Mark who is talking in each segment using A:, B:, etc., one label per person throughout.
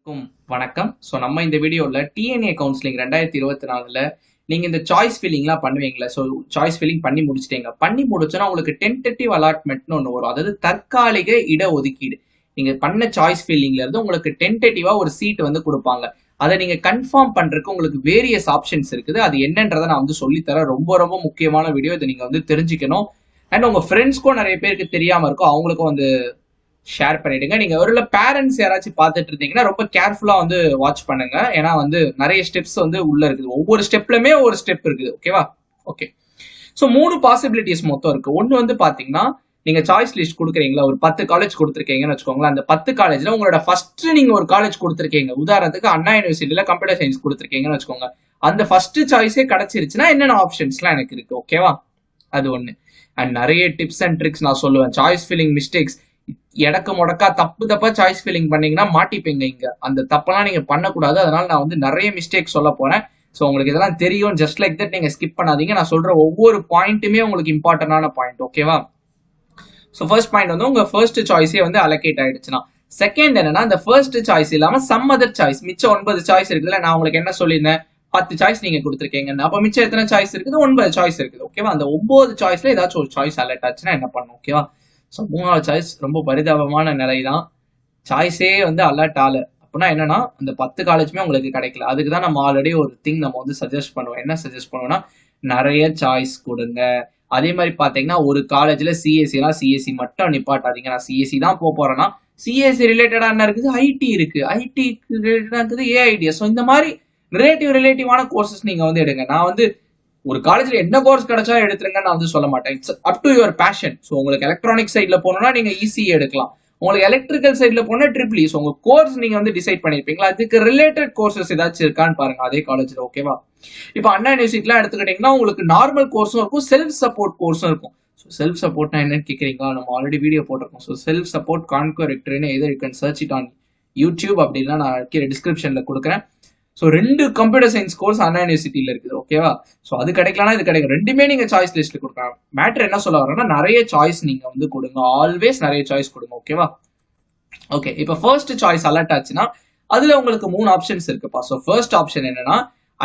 A: அனைவருக்கும் வணக்கம். ஸோ நம்ம இந்த வீடியோவில் டிஎன்ஏ கவுன்சிலிங் 2024ல் நீங்கள் இந்த சாய்ஸ் ஃபில்லிங்லாம் பண்ணுவீங்களா? ஸோ சாய்ஸ் ஃபில்லிங் பண்ணி முடிச்சிட்டீங்க. பண்ணி முடிச்சோன்னா உங்களுக்கு டென்டேட்டிவ் அலாட்மெண்ட்னு ஒன்று வரும். அதாவது தற்காலிக இடஒதுக்கீடு. நீங்கள் பண்ண சாய்ஸ் ஃபில்லிங்லேருந்து உங்களுக்கு டென்டேட்டிவாக ஒரு சீட் வந்து கொடுப்பாங்க. அதை நீங்கள் கன்ஃபார்ம் பண்ணுறதுக்கு உங்களுக்கு வேரியஸ் ஆப்ஷன்ஸ் இருக்குது. அது என்னன்றதை நான் வந்து சொல்லித்தரேன். ரொம்ப ரொம்ப முக்கியமான வீடியோ. இதை நீங்கள் வந்து தெரிஞ்சுக்கணும். அண்ட் உங்கள் ஃப்ரெண்ட்ஸ்க்கும் நிறைய பேருக்கு தெரியாமல் இருக்கும், அவங்களுக்கும் வந்து ஷேர் பண்ணிடுங்க. நீங்க ஒரு பேரண்ட்ஸ் யாராச்சும் பார்த்துட்டு இருந்தீங்கன்னா ரொம்ப கேர்ஃபுல்லா வந்து வாட்ச் பண்ணுங்க. ஏன்னா வந்து நிறைய ஸ்டெப்ஸ் வந்து உள்ள இருக்குது. ஒவ்வொரு ஸ்டெப்லயுமே ஒரு ஸ்டெப் இருக்குது. ஓகேவா? ஓகே. ஸோ 3 பாசிபிலிட்டிஸ் மொத்தம் இருக்கு. ஒன்று வந்து பாத்தீங்கன்னா, நீங்க சாய்ஸ் லிஸ்ட் கொடுக்குறீங்களா, ஒரு 10 காலேஜ் கொடுத்துருக்கீங்கன்னு வச்சுக்கோங்களேன். அந்த 10 காலேஜ்ல உங்களோட ஃபர்ஸ்ட் நீங்க ஒரு காலேஜ் கொடுத்துருக்கீங்க. உதாரணத்துக்கு அண்ணா யூனிவர்சிட்டியில கம்ப்யூட்டர் சயின்ஸ் கொடுத்துருக்கீங்கன்னு வச்சுக்கோங்க. அந்த ஃபர்ஸ்ட் சாய்ஸே கிடைச்சிருச்சுன்னா என்னென்ன ஆப்ஷன்ஸ்லாம் எனக்கு இருக்கு. ஓகேவா? அது ஒண்ணு. அண்ட் நிறைய டிப்ஸ் அண்ட் ட்ரிக்ஸ் நான் சொல்லுவேன். சாய்ஸ் ஃபில்லிங் மிஸ்டேக்ஸ் எடக்கு முடக்கா தப்பா சாய்ஸ் ஃபில்லிங் பண்ணீங்கன்னா மாட்டிப்பீங்க. இங்க அந்த தப்பெல்லாம் நீங்க பண்ணக்கூடாது. அதனால நான் வந்து நிறைய மிஸ்டேக் சொல்ல போறேன். ஸோ உங்களுக்கு இதெல்லாம் தெரியும். ஜஸ்ட் லைக் தட் நீங்க ஸ்கிப் பண்ணாதீங்க. நான் சொல்ற ஒவ்வொரு பாயிண்ட்டுமே உங்களுக்கு இம்பார்ட்டன்டான பாயிண்ட். ஓகேவா? ஸோ ஃபர்ஸ்ட் பாயிண்ட் வந்து உங்க ஃபர்ஸ்ட் சாய்ஸே வந்து அலோகேட் ஆயிடுச்சுன்னா, செகண்ட் என்னன்னா, இந்த ஃபர்ஸ்ட் சாய்ஸ் இல்லாம சம் அதர் சாய்ஸ், மிச்சம் 9 சாய்ஸ் இருக்குல்ல. நான் உங்களுக்கு என்ன சொல்லியிருந்தேன், 10 சாய்ஸ் நீங்க கொடுத்துருக்கீங்க. அப்ப மிச்சம் எத்தனை சாய்ஸ் இருக்குது? 9 சாய்ஸ் இருக்குது. ஓகேவா? அந்த 9 சாய்ஸ்ல ஏதாச்சும் ஒரு சாய்ஸ் அலர்ட் ஆச்சுன்னா என்ன பண்ணும்? ஓகேவா? ஸோ 3வது சாய்ஸ் ரொம்ப பரிதாபமான நிலை தான். சாய்ஸே வந்து அலர்ட் ஆகல அப்படின்னா என்னன்னா, அந்த 10 காலேஜுமே உங்களுக்கு கிடைக்கல. அதுக்கு தான் நம்ம ஆல்ரெடி ஒரு திங் நம்ம வந்து சஜஸ்ட் பண்ணுவோம். என்ன சஜஸ்ட் பண்ணுவோம்னா, நிறைய சாய்ஸ் கொடுங்க. அதே மாதிரி பாத்தீங்கன்னா, ஒரு காலேஜ்ல சிஎஸ்சி மட்டும் நிப்பாட்டாதீங்க. நான் சிஎஸ்சி தான் போறேன்னா, சிஎஸ்சி ரிலேட்டடா என்ன இருக்குது? ஐடி இருக்கு. ஐடி ரிலேட்டடா இருக்குது ஏஐடிஎஸ். ஸோ இந்த மாதிரி ரிலேட்டிவான கோர்சஸ் நீங்க வந்து எடுங்க. நான் வந்து ஒரு காலேஜ்ல என்ன கோர்ஸ் கிடைச்சா எடுத்துருங்க நான் வந்து சொல்ல மாட்டேன். It's up to your fashion. So உங்களுக்கு எலக்ட்ரானிக் சைட்ல போனோம்னா நீங்க இசி எடுக்கலாம். உங்களுக்கு எலக்ட்ரிக்கல் சைட்ல போனா ட்ரிபிள். ஸோ உங்க கோர்ஸ் நீங்க வந்து டிசைட் பண்ணிருப்பீங்களா, அதுக்கு ரிலேட்டட் கோர்சஸ் ஏதாச்சும் இருக்கான்னு பாருங்க அதே காலேஜ்ல. ஓகேவா? இப்போ அண்ணா யூனிவர்சிட்டிலாம் எடுத்துக்கிட்டீங்கன்னா உங்களுக்கு நார்மல் கோர்ஸும் இருக்கும், செல்ஃப் சப்போர்ட் கோர்ஸும் இருக்கும். ஸோ செல்ஃப் சப்போர்ட்னா என்னன்னு கேட்குறீங்களா? நம்ம ஆல்ரெடி வீடியோ போட்டிருக்கோம். ஸோ செல்ஃப் சப்போர்ட் கான்கோ ரெக்டர்னு either you can search it on YouTube. அப்படின்னா நான் கீழே டிஸ்கிரிப்ஷன்ல கொடுக்குறேன். So 2 computer science course Anna யூனிவர்சிட்டியில இருக்குது. ஓகேவா? ஸோ அது கிடைக்கலனா இது கிடைக்கும். ரெண்டுமே நீங்க சாய்ஸ் லிஸ்ட்ல கொடுக்கலாம். மேட்டர் என்ன சொல்ல வரேன்னா, நிறைய சாய்ஸ் நீங்க வந்து கொடுங்க. ஆல்வேஸ் நிறைய சாய்ஸ் கொடுங்க. ஓகேவா? ஓகே. இப்போ ஃபர்ஸ்ட் சாய்ஸ் அலர்ட் ஆச்சுன்னா அதுல உங்களுக்கு 3 ஆப்ஷன்ஸ் இருக்குப்பா. ஸோ ஃபர்ஸ்ட் ஆப்ஷன் என்னன்னா,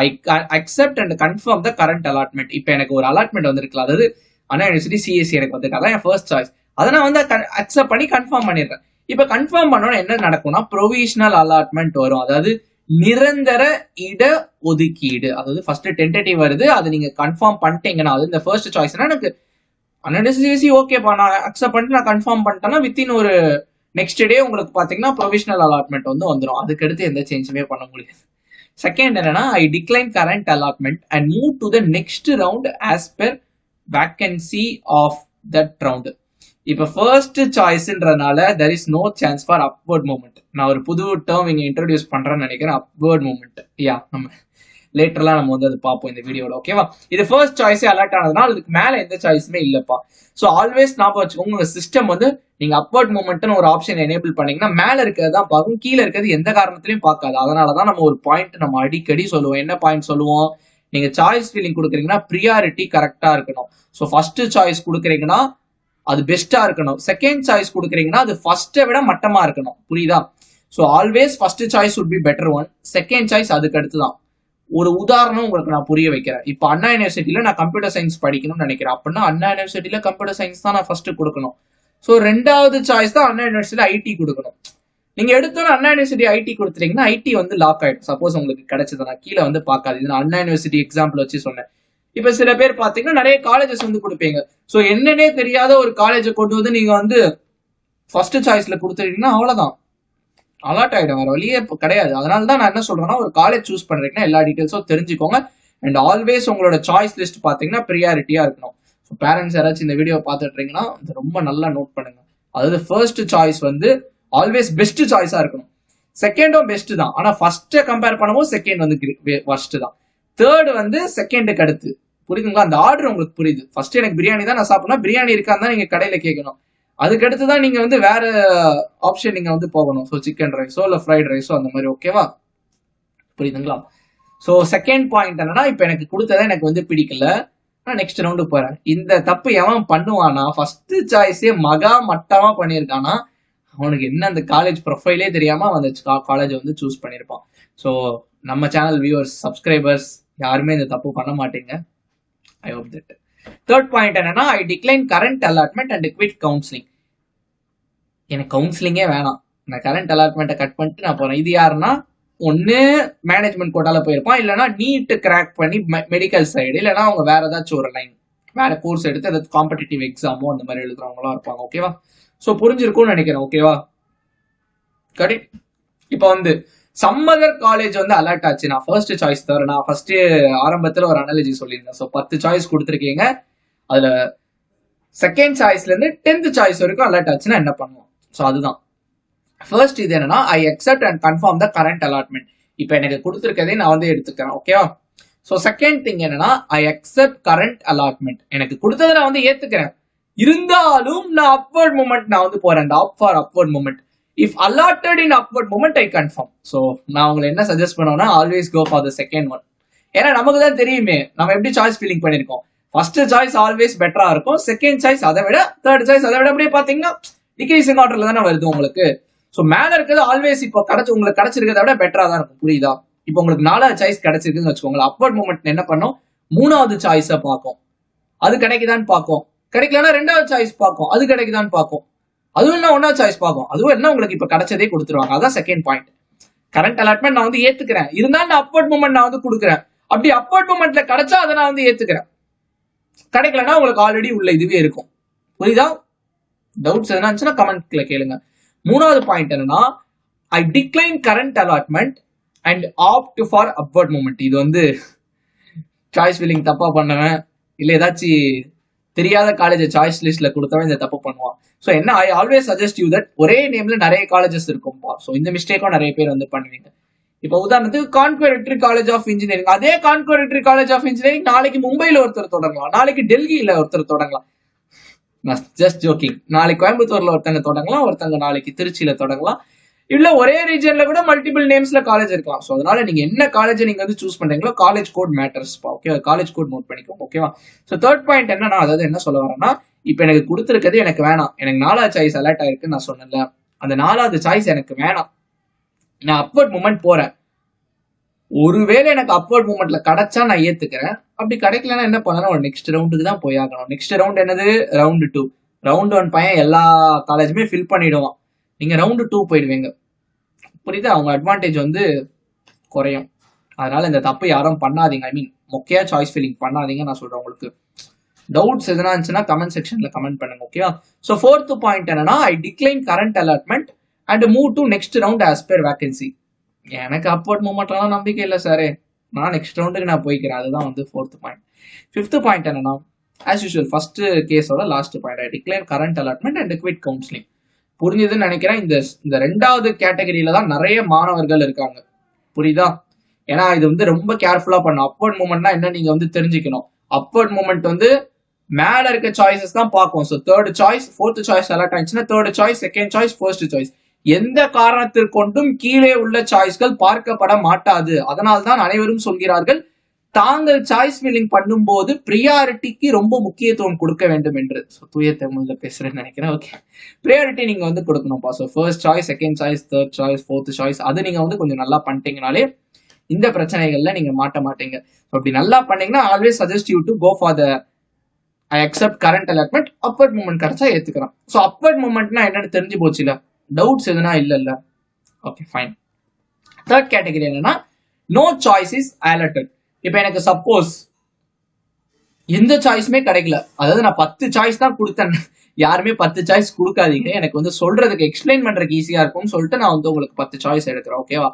A: I accept and confirm the current allotment. இப்போ எனக்கு ஒரு அலாட்மெண்ட் வந்திருக்கலாம். அதாவது அண்ணா யூனிவர்சிட்டி சிஎஸ்சி எனக்கு வந்திருக்கு. அதான் என் ஃபர்ஸ்ட் சாய்ஸ். அதை நான் வந்து அக்செப்ட் பண்ணி கன்ஃபார்ம் பண்ணிடுறேன். இப்போ கன்ஃபார்ம் பண்ணோன்னா என்ன நடக்கும்னா, ப்ரொவிஷனல் அலாட்மெண்ட் வரும். அதாவது நிரந்தர இட ஒதுக்கீடு. அதாவது ஃபர்ஸ்ட் டென்டேட்டிவ் வருது, அது நீங்க கன்ஃபார்ம் பண்ணிட்டீங்கன்னா, அது இந்த ஃபர்ஸ்ட் சாய்ஸ்னா எனக்கு அன்எஸ்சிஎஸ்சி ஓகேப்பா நான் அக்செப்ட் பண்ணிட்டு நான் கன்ஃபார்ம் பண்ணிட்டேன்னா வித்தின் ஒரு நெக்ஸ்ட் டே உங்களுக்கு பாத்தீங்கன்னா ப்ரொவிஷனல் அலாட்மெண்ட் வந்து வந்துடும். அதுக்கு அடுத்து எந்த சேஞ்சுமே பண்ண முடியாது. செகண்ட் என்னன்னா, I decline current allotment and move to the next round as per vacancy of that round. இப்ப ஃபர்ஸ்ட் சாய்ஸ்ன்றதுனால there is no chance for upward movement. நான் ஒரு புது டேர்ம் இங்க இன்ட்ரோடியூஸ் பண்றேன்னு நினைக்கிறேன், upward movement. நம்ம லேட்டர்லாம் நம்ம வந்து அதை பார்ப்போம் இந்த வீடியோட. ஓகேவா? இது ஃபர்ஸ்ட் சாய்ஸே அலர்ட் ஆனதுனால அதுக்கு மேல எந்த சாய்ஸுமே இல்லப்பா. ஸோ ஆல்வேஸ் ஞாபகம் வச்சுக்கோங்க, உங்க சிஸ்டம் வந்து நீங்க அப்வர்ட் மூவ்மெண்ட்னு ஒரு ஆப்ஷன் எனேபிள் பண்ணீங்கன்னா மேல இருக்கிறது தான் பார்க்கும், கீழே இருக்கிறது எந்த காரணத்திலையும் பார்க்காது. அதனாலதான் நம்ம ஒரு பாயிண்ட் நம்ம அடிக்கடி சொல்லுவோம். என்ன பாயிண்ட் சொல்லுவோம்? நீங்க சாய்ஸ் ஃபீலிங் கொடுக்குறீங்கன்னா ப்ரியாரிட்டி கரெக்டா இருக்கணும். ஸோ ஃபர்ஸ்ட் சாய்ஸ் கொடுக்குறீங்கன்னா அது பெஸ்டா இருக்கணும். செகண்ட் சாய்ஸ் கொடுக்குறீங்கன்னா அது ஃபர்ஸ்ட்டை விட மட்டமா இருக்கணும். புரியுதா? So always first choice would be better one. Second choice அதுக்கு அடுத்து தான். ஒரு உதாரணம் உங்களுக்கு நான் புரிய வைக்கிறேன். இப்போ அண்ணா யூனிவர்சிட்டியில நான் கம்ப்யூட்டர் சயின்ஸ் படிக்கணும்னு நினைக்கிறேன் அப்படின்னா அண்ணா யூனிவர்சிட்டியில கம்ப்யூட்டர் சயின்ஸ் தான் நான் ஃபர்ஸ்ட் கொடுக்கணும். ஸோ 2வது சாய்ஸ் தான் அண்ணா யூனிவர்சிட்டியில ஐடி கொடுக்கணும். நீங்க எடுத்தோன்னு அண்ணா யூனிவர்சிட்டி ஐடி கொடுத்துட்டீங்கன்னா ஐடி வந்து லாக் ஆயிடும். சப்போஸ் உங்களுக்கு கிடைச்சதுன்னா கீழே வந்து பார்க்காது. இது நான் அண்ணா யூனிவர்சிட்டி எக்ஸாம்பிள் வச்சு சொன்னேன். இப்ப சில பேர் பாத்தீங்கன்னா நிறைய காலேஜஸ் வந்து கொடுப்பீங்க. ஸோ என்னன்னே தெரியாத ஒரு காலேஜை கொண்டு வந்து நீங்க வந்து ஃபர்ஸ்ட் சாய்ஸ்ல கொடுத்துட்டீங்கன்னா அவ்வளவுதான், அலர்ட் ஆயிடும். வேற வழியே கிடையாது. அதனால தான் நான் என்ன சொல்றேன்னா, ஒரு காலேஜ் சூஸ் பண்றீங்கன்னா எல்லா டீடைல்ஸும் தெரிஞ்சுக்கோங்க. அண்ட் ஆல்வேஸ் உங்களோட சாய்ஸ் லிஸ்ட் பாத்தீங்கன்னா ப்ரியாரிட்டியா இருக்கணும். ஸோ பேரண்ட்ஸ் யாராச்சும் இந்த வீடியோ பார்த்துட்டு இருக்கீங்கன்னா ரொம்ப நல்லா நோட் பண்ணுங்க. அதாவது ஃபர்ஸ்ட் சாய்ஸ் வந்து ஆல்வேஸ் பெஸ்ட் சாய்ஸா இருக்கணும். செகண்டும் பெஸ்ட் தான், ஆனா ஃபர்ஸ்ட் கம்பேர் பண்ணும்போது செகண்ட் வந்து ஃபர்ஸ்ட் தான். தேர்ட் வந்து செகண்டுக்கு அடுத்து. புரியுதுங்களா? அந்த ஆர்டர் உங்களுக்கு புரியுது? ஃபர்ஸ்ட் எனக்கு பிரியாணி தான் நான் சாப்பிடணும், பிரியாணி இருக்கான்னு தான் நீங்க கடையில கேட்கணும். அதுக்கு அடுத்து தான் நீங்க வந்து வேற ஆப்ஷன் நீங்க வந்து போகணும். ஸோ சிக்கன் ரைஸோ இல்ல ஃப்ரைட் ரைஸோ அந்த மாதிரி. ஓகேவா? புரியுதுங்களா? ஸோ செகண்ட் பாயிண்ட் என்னன்னா, இப்ப எனக்கு கொடுத்ததை எனக்கு வந்து பிடிக்கல, நான் நெக்ஸ்ட் ரவுண்டு போறேன். இந்த தப்பு எவன் பண்ணுவானா, ஃபர்ஸ்ட் சாய்ஸே மகா மட்டமா பண்ணியிருக்கானா அவனுக்கு என்ன அந்த காலேஜ் ப்ரொஃபைலே தெரியாம அவன் அந்த காலேஜ் வந்து சூஸ் பண்ணியிருப்பான். ஸோ நம்ம சேனல் வியூவர்ஸ், சப்ஸ்கிரைபர்ஸ் யாருமே இந்த தப்பு பண்ண மாட்டீங்க. I hope that. Third point என்னன்னா, I decline current allotment and quit counselling. எனக்கு கவுன்சிலிங்கே வேணாம், நான் கரண்ட் அலாட்மெண்ட்டை கட் பண்ணிட்டு நான் போறேன். இது யாருன்னா, ஒன்னு மேனேஜ்மெண்ட் கோட்டால போயிருப்பான், இல்லைன்னா நீட் கிராக் பண்ணி மெடிக்கல் சைடு, இல்லைன்னா அவங்க வேற ஏதாச்சும் ஒரு லைன் வேற கோர்ஸ் எடுத்து ஏதாச்சும் காம்படிட்டிவ் எக்ஸாமோ அந்த மாதிரி எழுதுறவங்களா இருப்பாங்க. ஓகேவா? ஸோ புரிஞ்சிருக்கும்னு நினைக்கிறேன். ஓகேவா? கரெக்ட். இப்போ வந்து சம்மதர் காலேஜ் வந்து அலர்ட் ஆச்சு, நான் ஃபர்ஸ்ட் சாய்ஸ் தவிர, நான் ஃபர்ஸ்ட் ஆரம்பத்தில் ஒரு அனாலஜி சொல்லியிருந்தேன். ஸோ 10 சாய்ஸ் கொடுத்துருக்கீங்க, அதுல செகண்ட் சாய்ஸ்ல இருந்து 10th சாய்ஸ் வரைக்கும் அலர்ட் ஆச்சுன்னா என்ன பண்ணுவோம்? ஸோ அதுதான் ஃபர்ஸ்ட். இது என்னன்னா, I accept and confirm the current allotment. இப்போ எனக்கு கொடுத்துருக்கதே நான் வந்து எடுத்துக்கிறேன். ஓகேவா? ஸோ செகண்ட் திங் என்னன்னா, ஐ அக்செப்ட் கரண்ட் அலாட்மெண்ட். எனக்கு கொடுத்ததை நான் வந்து ஏத்துக்கிறேன், இருந்தாலும் நான் அப்வர்ட் மூமெண்ட் நான் வந்து போறேன், இந்த up for upward movement. If allotted in upward movement I confirm. So நான் உங்களை என்ன சஜஸ்ட் பண்ணுவேன்னா, always go for the second one. ஏன்னா நமக்கு தான் தெரியுமே நம்ம எப்படி சாய்ஸ் ஃபீலிங் பண்ணிருக்கோம். ஃபர்ஸ்ட் சாய்ஸ் ஆல்வேஸ் பெட்டரா இருக்கும், செகண்ட் சாய்ஸ் அதை விட, தேர்ட் சாய்ஸ் அதை விட, அப்படியே பாத்தீங்கன்னா டிக்ரீசிங் ஆர்டர்ல தானே வருது உங்களுக்கு. ஸோ மேல இருக்கிறது ஆல்வேஸ் இப்போ உங்களுக்கு கிடைச்சிருக்கிறத விட பெட்டரா தான் இருக்கும். புரியுதா? இப்போ உங்களுக்கு 4வது சாய்ஸ் கிடைச்சிருக்குன்னு வச்சுக்கோங்க, அப்வர்ட் மூமெண்ட் என்ன பண்ணும், 3வது சாய்ஸை பார்க்கும், அது கிடைக்குதான்னு பார்க்கும். கிடைக்கலன்னா 2வது சாய்ஸ் பார்க்கும், அது கிடைக்குதான்னு பார்க்கும். அதுவும் என்ன 1வது சாய்ஸ் பார்க்கும், அதுவும் என்ன உங்களுக்கு இப்ப கிடைச்சதே கொடுத்துருவாங்க. அதான் செகண்ட் பாயிண்ட். கரண்ட் அலாட்மெண்ட் நான் வந்து ஏத்துக்கிறேன், இருந்தாலும் நான் அப்வர்ட் மூமெண்ட் நான் வந்து கொடுக்குறேன். அப்படி அப்வர்ட் மூமெண்ட்ல கிடைச்சா அதை நான் வந்து ஏத்துக்கிறேன், கிடைக்கலன்னா உங்களுக்கு ஆல்ரெடி உள்ள இதுவே இருக்கும். புரியுதா? டவுட்ஸ் எதுனா இருந்துச்சுன்னா கமெண்ட்ல கேளுங்க. 3வது பாயிண்ட் என்னன்னா, I decline current allotment and opt for upward moment. இது வந்து சாய்ஸ் ஃபில்லிங் தப்பா பண்ணவன், இல்ல ஏதாச்சும் தெரியாத காலேஜ் சாய்ஸ் லிஸ்ட்ல கொடுத்தவன் இந்த தப்பு பண்ணுவான். ஸோ என்ன, I always suggest you that ஒரே நேம்ல நிறைய காலேஜஸ் இருக்கும்பா. ஸோ இந்த மிஸ்டேக்கும் நிறைய பேர் வந்து பண்ணுவீங்க. இப்போ உதாரணத்துக்கு கான்குவெரிட்டரி காலேஜ் ஆஃப் இன்ஜினியரிங், அதே கான்குவெரிட்டரி காலேஜ் ஆஃப் இன்ஜினியரிங் நாளைக்கு மும்பைல ஒருத்தர் தொடங்கலாம், நாளைக்கு டெல்லியில ஒருத்தர் தொடங்கலாம். Just joking. நாளைக்கு கோயம்புத்தூர்ல ஒருத்தங்க தொடங்கலாம், ஒருத்தங்க நாளைக்கு திருச்சியில தொடங்கலாம், இல்ல ஒரே ரீஜன்ல கூட மல்டிபிள் நேம்ஸ்ல காலேஜ் இருக்கலாம். ஸோ அதனால நீங்க என்ன காலேஜ் நீங்க வந்து சூஸ் பண்றீங்களோ college code matters. Okay, college code note பண்ணிக்கோங்க. ஓகேவா? ஸோ தேர்ட் பாயிண்ட் என்னன்னா, அதாவது என்ன சொல்ல வரேன்னா, இப்போ எனக்கு கொடுத்துருக்கிறது எனக்கு வேணாம், எனக்கு 4வது சாய்ஸ் அலர்ட் ஆயிருக்குன்னு நான் சொன்னேன்ல, அந்த 4வது சாய்ஸ் எனக்கு வேணாம், நான் அப்வர்ட் மூமெண்ட் போறேன். ஒருவேளை எனக்கு அப்வர்ட் மூமெண்ட்ல கிடைச்சா நான் ஏத்துக்கிறேன், அப்படி கிடைக்கலன்னா என்ன பண்ணணும், ஒரு நெக்ஸ்ட் ரவுண்டுக்கு தான் போய் ஆகணும். நெக்ஸ்ட் ரவுண்ட் என்னது, ரவுண்டு 2. ரவுண்ட் 1 பையன் எல்லா காலேஜுமே ஃபில் பண்ணிடுவான், நீங்க ரவுண்டு 2 போயிடுவீங்க. புரியுதா? அவங்க அட்வான்டேஜ் வந்து குறையும். அதனால இந்த தப்பு யாரும் பண்ணாதீங்க. ஐ மீன் மொக்கையா சாய்ஸ் ஃபில்லிங் பண்ணாதீங்க நான் சொல்றேன். உங்களுக்கு டவுட்ஸ் எதனா இருந்துச்சுன்னா கமெண்ட் செக்ஷன்ல கமெண்ட் பண்ணுங்க. ஓகேவா? ஸோ 4th பாயிண்ட் என்னன்னா, I decline current allotment and move to next round as per vacancy. எனக்கு அப்வர்ட் மூவ்மெண்ட்லாம் நம்பிக்கை இல்லை சார், நான் நெக்ஸ்ட் ரவுண்டுக்கு நான் போய்க்கிறேன். அதுதான் வந்து 4th பாயிண்ட். 5th பாயிண்ட் என்னன்னா, ஆஸ் யூஷுவல் ஃபர்ஸ்ட் கேஸோட last point, I decline current allotment and quit counselling. புரிஞ்சதுன்னு நினைக்கிறேன். இந்த 2வது கேட்டகரியில தான் நிறைய மாணவர்கள் இருக்காங்க. புரியுதா? ஏன்னா இது வந்து ரொம்ப கேர்ஃபுல்லா பண்ணும். அப்வர்ட் மூவ்மெண்ட்னா என்ன நீங்க வந்து தெரிஞ்சுக்கணும். அப்வர்ட் மூவ்மெண்ட் வந்து மேல இருக்க சாய்ஸஸ் தான் பார்க்கும். So 3rd choice 4th choice alert ஆயிடுச்சுன்னா 3rd choice, 2nd choice, 1st choice, எந்த காரணத்திற்கொண்டும் கீழே உள்ள சாய்ஸ்கள் பார்க்கப்பட மாட்டாது. அதனால்தான் அனைவரும் சொல்கிறார்கள், தாங்கள் சாய்ஸ் ஃபில்லிங் பண்ணும்போது ப்ரியாரிட்டிக்கு ரொம்ப முக்கியத்துவம் கொடுக்க வேண்டும் என்று. தூய தமிழ்ல பேசுறேன்னு நினைக்கிறேன். ஓகே, ப்ரியாரிட்டி நீங்க வந்து கொடுக்கணும்ப்பா. So 1st choice, 2nd choice, 3rd choice, 4th choice, அது நீங்க வந்து கொஞ்சம் நல்லா பண்ணிட்டீங்கனாலே இந்த பிரச்சனைகள்ல நீங்க மாட்ட மாட்டீங்க. அப்படி நல்லா பண்ணீங்கன்னா always suggest you to go for the I accept current allotment. Upward movement கிடைச்சா ஏத்துக்கிறேன். ஸோ அப்வர்ட் மூவ்மெண்ட்னா என்னன்னு தெரிஞ்சு போச்சு இல்ல, டவுட்ஸ் எதுனா இல்ல. Okay fine. 3rd கேட்டகரி என்னன்னா, நோ சாய்ஸ் இஸ் அலர்ட்டட். இப்ப எனக்கு சப்போஸ் எந்த சாய்ஸுமே கிடைக்கல, அதாவது நான் 10 சாய்ஸ் தான் கொடுத்தேன், யாருமே 10 சாய்ஸ் கொடுக்காதீங்க, எனக்கு வந்து சொல்றதுக்கு எக்ஸ்பிளைன் பண்றதுக்கு ஈஸியா இருக்கும்னு சொல்லிட்டு நான் வந்து உங்களுக்கு 10 சாய்ஸ் எடுக்கிறேன். ஓகேவா?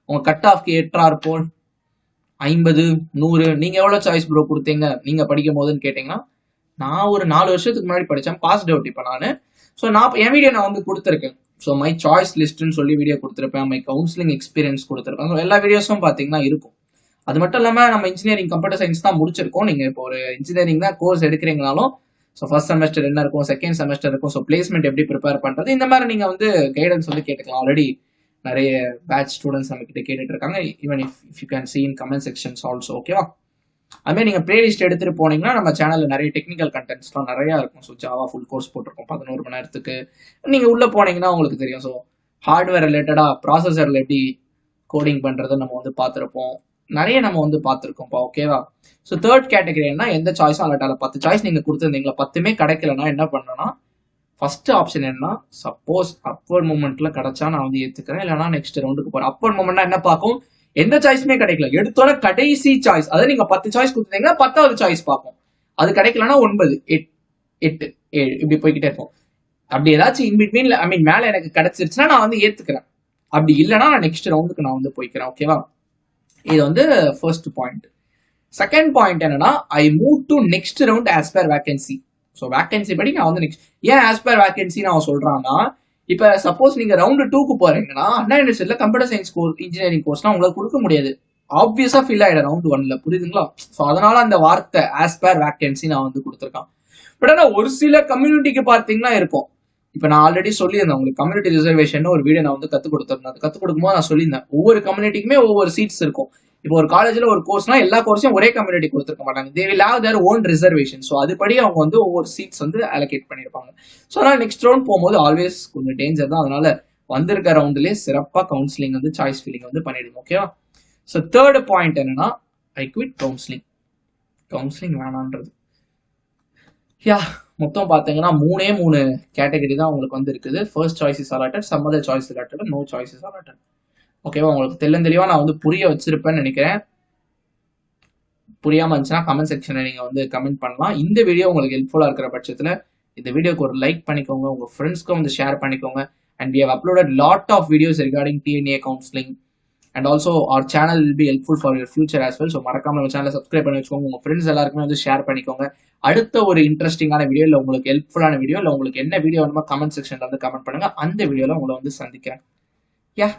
A: உங்க கட் ஆஃப்க்கு ஏற்றார் போல் 50, 100, நீங்க எவ்வளவு சாய்ஸ் ப்ரோ கொடுத்தீங்க நீங்க படிக்கும் போதுன்னு கேட்டீங்கன்னா, நான் ஒரு 4 வருஷத்துக்கு முன்னாடி படிச்சேன், பாஸ்ட் அவுட் இப்ப நானு. ஸோ நான் என் வீடியோ நான் வந்து கொடுத்துருக்கேன். ஸோ மை சாய்ஸ் லிஸ்ட்னு சொல்லி வீடியோ கொடுத்துருப்பேன், மை கவுன்சிலிங் எக்ஸ்பீரியன்ஸ் கொடுத்துருப்பேன். ஸோ எல்லா வீடியோஸும் பார்த்தீங்கன்னா இருக்கும். அது மட்டும் இல்லாமல் நம்ம இன்ஜினியரிங் கம்ப்யூட்டர் சயின்ஸ் தான் முடிச்சிருக்கோம். நீங்கள் இப்போ ஒரு இன்ஜினியரிங் தான் கோர்ஸ் எடுக்கிறீங்கனாலும், ஸோ ஃபர்ஸ்ட் செமஸ்டர் என்ன இருக்கும், செகண்ட் செமஸ்டர் இருக்கும், ஸோ பிளேஸ்மெண்ட் எப்படி ப்ரிப்பேர் பண்ணுறது, இந்த மாதிரி நீங்கள் வந்து கைடன்ஸ் வந்து கேட்டுக்கலாம். ஆல்ரெடி நிறைய பேட்ச் ஸ்டூடெண்ட்ஸ் நம்ம கிட்ட கேட்டுட்டு இருக்காங்க. Even if you can see in comment sections also. ஓகேவா? அதுமாதிரி நீங்கள் பிளேலிஸ்ட் எடுத்துகிட்டு போனீங்கன்னா நம்ம சேனலில் நிறைய டெக்னிக்கல் கண்டென்ட்ஸ்லாம் நிறையா இருக்கும். ஸோ ஜாவா ஃபுல் கோர்ஸ் போட்டிருக்கோம் 11 மணி நேரத்துக்கு. நீங்கள் உள்ளே போனீங்கன்னா உங்களுக்கு தெரியும். ஸோ ஹார்ட்வேர் ரிலேட்டடாக ப்ராசஸரில் எப்படி கோடிங் பண்ணுறதை நம்ம வந்து பார்த்துருப்போம். நிறைய நம்ம வந்து பார்த்துருக்கோம்ப்பா. ஓகேவா? ஸோ தேர்ட் கேட்டகரி என்ன, எந்த சாய்ஸும் அலர்ட்டால 10 சாய்ஸ் நீங்கள் கொடுத்துருந்தீங்களா, 10மே கிடைக்கலன்னா என்ன பண்ணணும்னா ஃபர்ஸ்ட் ஆப்ஷன் என்ன, சப்போஸ் அப்வர்ட் மூமெண்ட்ல கிடைச்சா நான் வந்து ஏத்துக்கிறேன், இல்லைனா நெக்ஸ்ட் ரவுண்டுக்கு போறேன். அப்வர்ட் மூமெண்ட்னா என்ன பார்க்கும், எந்த சாய்ஸுமே கிடைக்கல, எடுத்தோட கடைசி சாய்ஸ், அதாவது நீங்க 10 சாய்ஸ் கொடுத்தீங்கன்னா 10வது சாய்ஸ் பார்ப்போம். அது கிடைக்கலன்னா 9, 8, 7 இப்படி போய்கிட்டே இருக்கும். அப்படி ஏதாச்சும் இன்பிட்வீன்ல மேல எனக்கு கிடைச்சிருச்சுன்னா நான் வந்து ஏத்துக்கிறேன். அப்படி இல்லைன்னா நான் நெக்ஸ்ட் ரவுண்டுக்கு நான் வந்து போய்க்கிறேன். ஓகேவா? இது வந்து ஃபர்ஸ்ட் பாயிண்ட். செகண்ட் பாயிண்ட் என்னன்னா, ஐ move to next round as per vacancy. So vacancy படி நான் வந்து நெக்ஸ்ட், ஏன் ஆஸ் பர் வேகன்சி நான் சொல்றான்னா, இப்போ சப்போஸ் நீங்க ரவுண்டு 2க்கு போறீங்கன்னா அண்ணா யூனிவர்சிட்டியில கம்ப்யூட்டர் சயின்ஸ் கோர்ஸ், இன்ஜினியரிங் கோர்ஸ்லாம் உங்களுக்கு கொடுக்க முடியாது. ஆப்வியஸா ஃபில் ஆயிடும் ரவுண்ட் 1ல. புரியுதுங்களா? ஸோ அதனால அந்த வார்த்தை ஆஸ் பர் வேகன்சி நான் வந்து கொடுத்துருக்கேன். பட் ஆனால் ஒரு சில கம்யூனிட்டிக்கு பார்த்தீங்கன்னா இருக்கும். இப்போ நான் ஆல்ரெடி சொல்லியிருந்தேன் உங்களுக்கு, கம்யூனிட்டி ரிசர்வேஷன் ஒரு வீடியோ நான் வந்து கற்றுக் கொடுத்துருந்தேன். அது கற்றுக் கொடுக்கும்போது நான் சொல்லியிருந்தேன் ஒவ்வொரு கம்யூனிட்டிக்குமே ஒவ்வொரு சீட்ஸ் இருக்கும். இப்போ ஒரு காலேஜ்ல ஒரு கோர்ஸ்னா எல்லா கோர்ஸையும் ஒரே கம்யூனிட்டி கொடுத்துருக்க மாட்டாங்க. They will have their own reservation. So அதுபடி அவங்க வந்து ஒவ்வொரு சீட்ஸ் வந்து அலோகேட் பண்ணியிருப்பாங்க. ஸோ அதனால நெக்ஸ்ட் ரவுண்ட் போகும்போது ஆல்வேஸ் கொஞ்சம் டேஞ்சர் தான். அதனால வந்திருக்க ரவுண்ட்லேயே சிறப்பாக கவுன்சிலிங் வந்து சாய்ஸ் ஃபில்லிங் வந்து பண்ணிடுங்க. ஓகேவா? ஸோ தேர்ட் பாயிண்ட் என்னன்னா, ஐ குவிட் கவுன்சிலிங். கவுன்சிலிங் வேணான்றது. யா, மொத்தம் பார்த்தீங்கன்னா 3 கேட்டகரி தான் உங்களுக்கு வந்து இருக்குது. First choice is allotted, some other choice allotted, no choice is allotted. ஓகேவா? உங்களுக்கு தெளிவா நான் வந்து புரிய வச்சிருப்பேன்னு நினைக்கிறேன். புரியாம இருந்துச்சுன்னா கமெண்ட் செக்ஷன்ல நீங்க வந்து கமெண்ட் பண்ணலாம். இந்த வீடியோ உங்களுக்கு ஹெல்ப்ஃபுல்லா இருக்கிற பட்சத்துல இந்த வீடியோக்கு ஒரு லைக் பண்ணிக்கோங்க, உங்க ஃப்ரெண்ட்ஸ்க்கும் வந்து ஷேர் பண்ணிக்கோங்க. And we have uploaded lot of videos regarding TNA counseling, and also our channel will be helpful for your future as well. So மறக்காம நம்ம சேனலை சப்ஸ்கிரைப் பண்ணி வச்சுக்கோங்க, உங்க ஃப்ரெண்ட்ஸ் எல்லாருக்குமே வந்து ஷேர் பண்ணிக்கோங்க. அடுத்த ஒரு இன்ட்ரெஸ்டிங்கான வீடியோ, இல்லை உங்களுக்கு ஹெல்ப்ஃபுல்லான வீடியோ, இல்லை உங்களுக்கு என்ன வீடியோ வேணுமோ கமெண்ட் செக்ஷன்ல வந்து கமெண்ட் பண்ணுங்க. அந்த வீடியோல உங்களை வந்து சந்திக்கிறேன். யா.